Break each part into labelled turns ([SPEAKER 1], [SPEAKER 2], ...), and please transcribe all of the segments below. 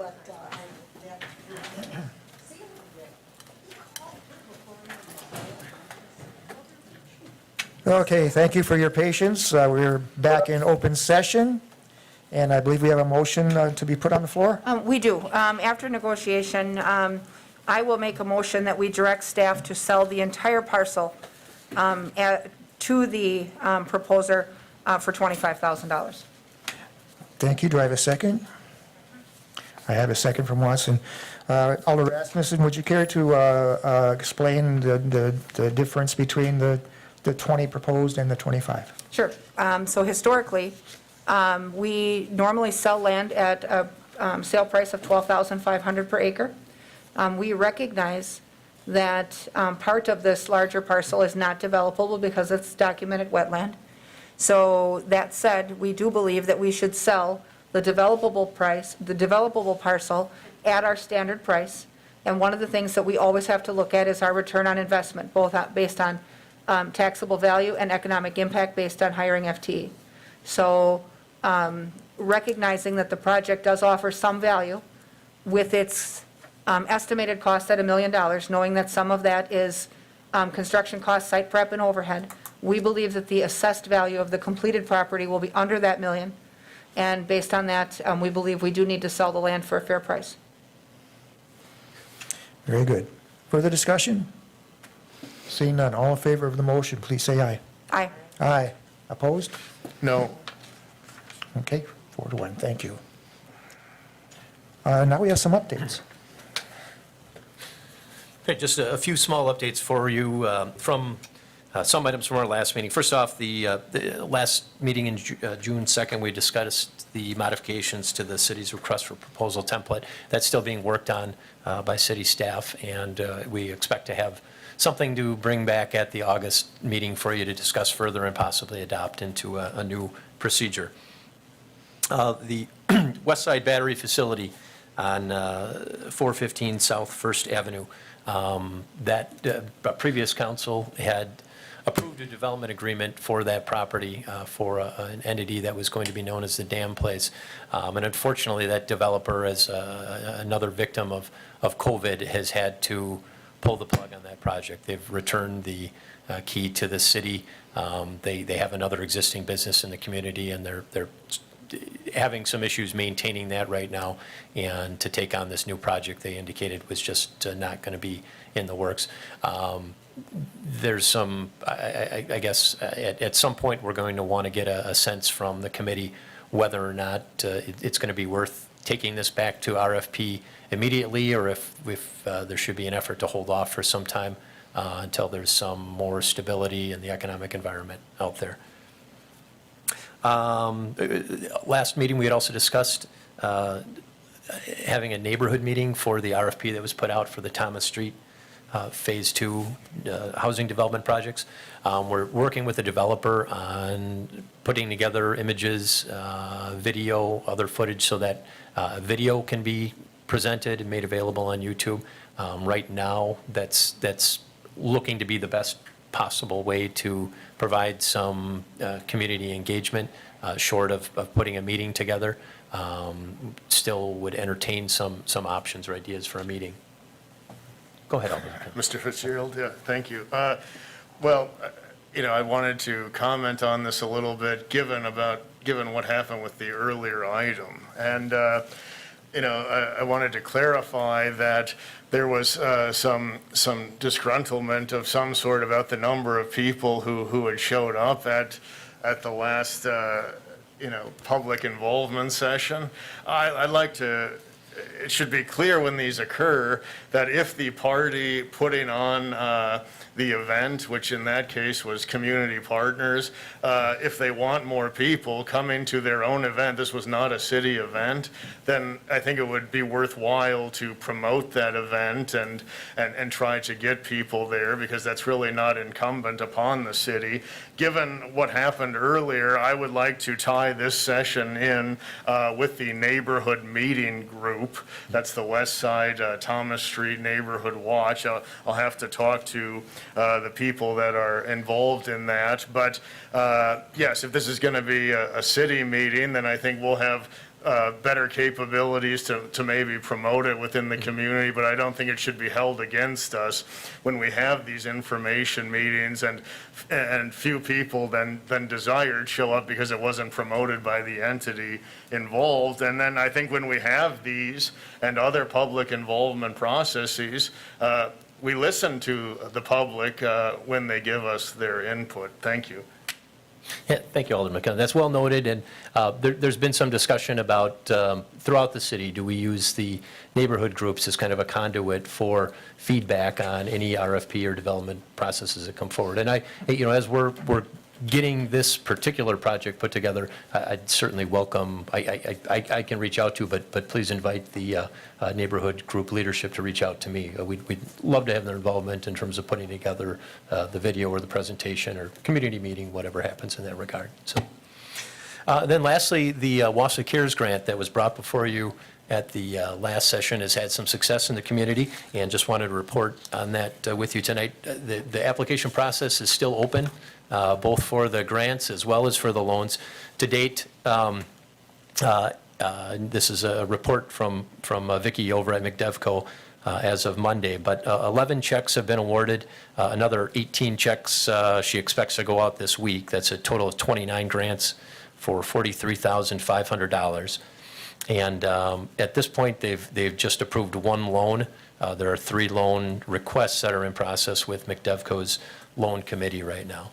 [SPEAKER 1] but
[SPEAKER 2] Okay, thank you for your patience. We're back in open session, and I believe we have a motion to be put on the floor.
[SPEAKER 3] We do. After negotiation, I will make a motion that we direct staff to sell the entire parcel to the proposer for $25,000.
[SPEAKER 2] Thank you. Do I have a second? I have a second from Watson. Alder Rasmussen, would you care to explain the difference between the 20 proposed and the 25?
[SPEAKER 3] Sure. So historically, we normally sell land at a sale price of $12,500 per acre. We recognize that part of this larger parcel is not developable because it's documented wetland. So that said, we do believe that we should sell the developable parcel at our standard price. And one of the things that we always have to look at is our return on investment, both based on taxable value and economic impact based on hiring FTE. So recognizing that the project does offer some value with its estimated cost at $1 million, knowing that some of that is construction costs, site prep, and overhead, we believe that the assessed value of the completed property will be under that $1 million. And based on that, we believe we do need to sell the land for a fair price.
[SPEAKER 2] Very good. Further discussion? Seeing none, all in favor of the motion, please say aye.
[SPEAKER 3] Aye.
[SPEAKER 2] Aye. Opposed?
[SPEAKER 4] No.
[SPEAKER 2] Okay, 4-1, thank you. Now we have some updates.
[SPEAKER 5] Okay, just a few small updates for you from some items from our last meeting. First off, the last meeting in June 2nd, we discussed the modifications to the city's request for proposal template. That's still being worked on by city staff, and we expect to have something to bring back at the August meeting for you to discuss further and possibly adopt into a new procedure. The West Side Battery Facility on 415 South First Avenue, that previous council had approved a development agreement for that property for an entity that was going to be known as the Dam Place. And unfortunately, that developer, as another victim of COVID, has had to pull the plug on that project. They've returned the key to the city. They have another existing business in the community, and they're having some issues maintaining that right now. And to take on this new project, they indicated was just not going to be in the works. There's some, I guess, at some point we're going to want to get a sense from the committee whether or not it's going to be worth taking this back to RFP immediately, or if there should be an effort to hold off for some time until there's some more stability in the economic environment out there. Last meeting, we had also discussed having a neighborhood meeting for the RFP that was put out for the Thomas Street Phase 2 housing development projects. We're working with the developer on putting together images, video, other footage, so that video can be presented and made available on YouTube. Right now, that's looking to be the best possible way to provide some community engagement, short of putting a meeting together. Still would entertain some options or ideas for a meeting. Go ahead, Alderman.
[SPEAKER 4] Mr. Fitzgerald, yeah, thank you. Well, I wanted to comment on this a little bit, given what happened with the earlier item. And, I wanted to clarify that there was some disgruntlement of some sort about the number of people who had showed up at the last, public involvement session. I'd like to, it should be clear when these occur that if the party putting on the event, which in that case was community partners, if they want more people coming to their own event, this was not a city event, then I think it would be worthwhile to promote that event and try to get people there, because that's really not incumbent upon the city. Given what happened earlier, I would like to tie this session in with the neighborhood meeting group. That's the West Side Thomas Street Neighborhood Watch. I'll have to talk to the people that are involved in that. But yes, if this is going to be a city meeting, then I think we'll have better capabilities to maybe promote it within the community, but I don't think it should be held against us when we have these information meetings and few people than desired show up because it wasn't promoted by the entity involved. And then I think when we have these and other public involvement processes, we listen to the public when they give us their input. Thank you.
[SPEAKER 5] Yeah, thank you, Alderman McKenna. That's well noted, and there's been some discussion about, throughout the city, do we use the neighborhood groups as kind of a conduit for feedback on any RFP or development processes that come forward? And as we're getting this particular project put together, I'd certainly welcome, I can reach out to, but please invite the neighborhood group leadership to reach out to me. We'd love to have their involvement in terms of putting together the video or the presentation or community meeting, whatever happens in that regard. So, then lastly, the Wausau Cares grant that was brought before you at the last session has had some success in the community, and just wanted to report on that with you tonight. The application process is still open, both for the grants as well as for the loans. To date, this is a report from Vicki over at McDevco as of Monday, but 11 checks have been awarded. Another 18 checks she expects to go out this week. That's a total of 29 grants for $43,500. And at this point, they've just approved one loan. There are 3 loan requests that are in process with McDevco's loan committee right now.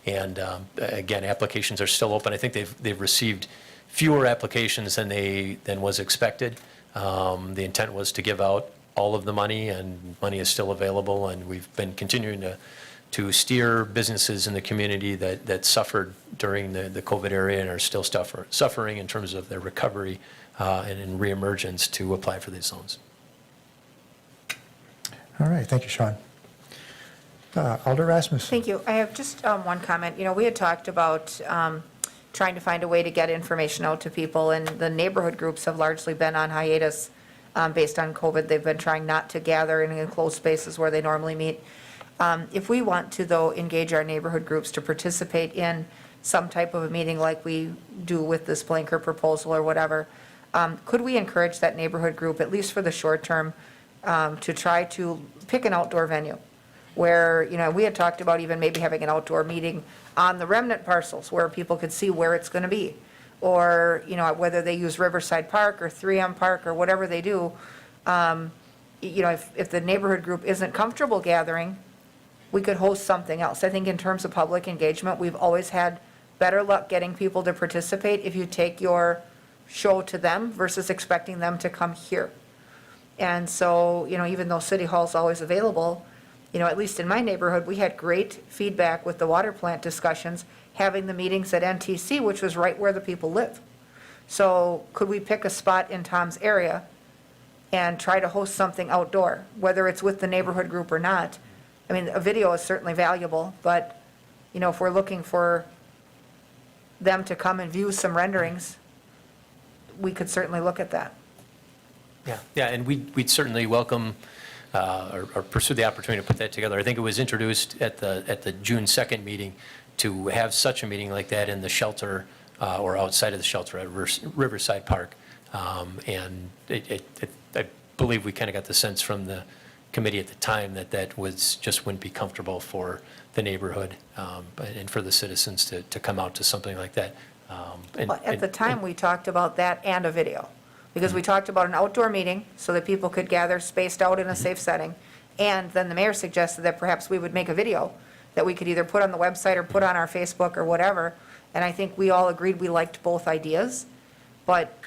[SPEAKER 5] And again, applications are still open. I think they've received fewer applications than was expected. The intent was to give out all of the money, and money is still available. And we've been continuing to steer businesses in the community that suffered during the COVID area and are still suffering in terms of their recovery and in reemergence to apply for these loans.
[SPEAKER 2] All right, thank you, Sean. Alder Rasmussen.
[SPEAKER 3] Thank you. I have just one comment. We had talked about trying to find a way to get information out to people, and the neighborhood groups have largely been on hiatus based on COVID. They've been trying not to gather in enclosed spaces where they normally meet. If we want to, though, engage our neighborhood groups to participate in some type of a meeting like we do with this blanket proposal or whatever, could we encourage that neighborhood group, at least for the short term, to try to pick an outdoor venue? Where, we had talked about even maybe having an outdoor meeting on the remnant parcels where people could see where it's going to be. Or, whether they use Riverside Park or 3M Park or whatever they do. If the neighborhood group isn't comfortable gathering, we could host something else. I think in terms of public engagement, we've always had better luck getting people to participate if you take your show to them versus expecting them to come here. And so, even though City Hall's always available, at least in my neighborhood, we had great feedback with the water plant discussions, having the meetings at NTC, which was right where the people live. So could we pick a spot in Tom's area and try to host something outdoor, whether it's with the neighborhood group or not? I mean, a video is certainly valuable, but, if we're looking for them to come and view some renderings, we could certainly look at that.
[SPEAKER 5] Yeah, and we'd certainly welcome or pursue the opportunity to put that together. I think it was introduced at the June 2nd meeting to have such a meeting like that in the shelter or outside of the shelter at Riverside Park. And I believe we kind of got the sense from the committee at the time that wouldn't be comfortable for the neighborhood and for the citizens to come out to something like that.
[SPEAKER 3] At the time, we talked about that and a video. Because we talked about an outdoor meeting so that people could gather spaced out in a safe setting. And then the mayor suggested that perhaps we would make a video that we could either put on the website or put on our Facebook or whatever. And I think we all agreed we liked both ideas. But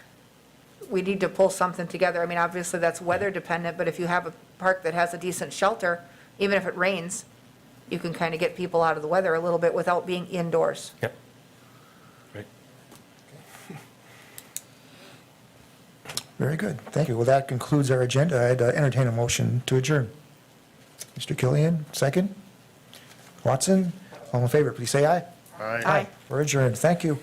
[SPEAKER 3] we need to pull something together. I mean, obviously that's weather dependent, but if you have a park that has a decent shelter, even if it rains, you can kind of get people out of the weather a little bit without being indoors.
[SPEAKER 5] Yep. Right.
[SPEAKER 2] Very good, thank you. Well, that concludes our agenda. I'd entertain a motion to adjourn. Mr. Killian, second. Watson, all in favor, please say aye.
[SPEAKER 4] All right.
[SPEAKER 3] Aye.
[SPEAKER 2] We're adjourned, thank you.